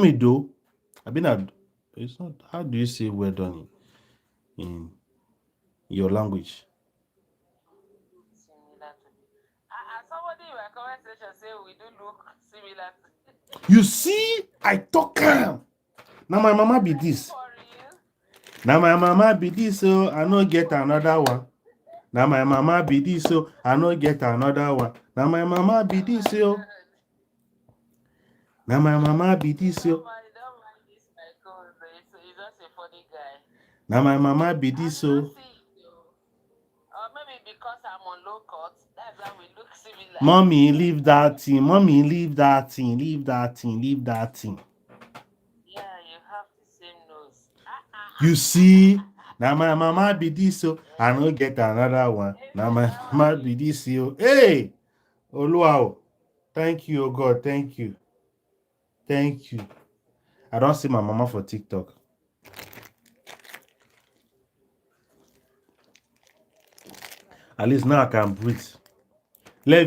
me do. I've been at. It's not. How do you say well done in your language? Similar to me. Somebody in my comment section say we do look similar to You see, I talk am. Now my mama be this. for real. Now my mama be this, so I no get another one. Now my mama be this, so I no get another one. Now my mama be this, so. Now my mama be this, so. Don't mind this my code. He's just a funny guy. Now my mama be I this, do not so. see it though. Or maybe because I'm on low cut, that's why we look similar. Mommy, leave that thing. Mommy, leave that thing. Leave that thing. Leave that thing. Yeah, you have the same nose. You see, now my mama be this, so I no get another one. Now my How are mama you? be this, so. Hey, Oluwa, thank you, oh God, thank you, thank you. I don't see my mama for TikTok. At least now I can breathe. Love you.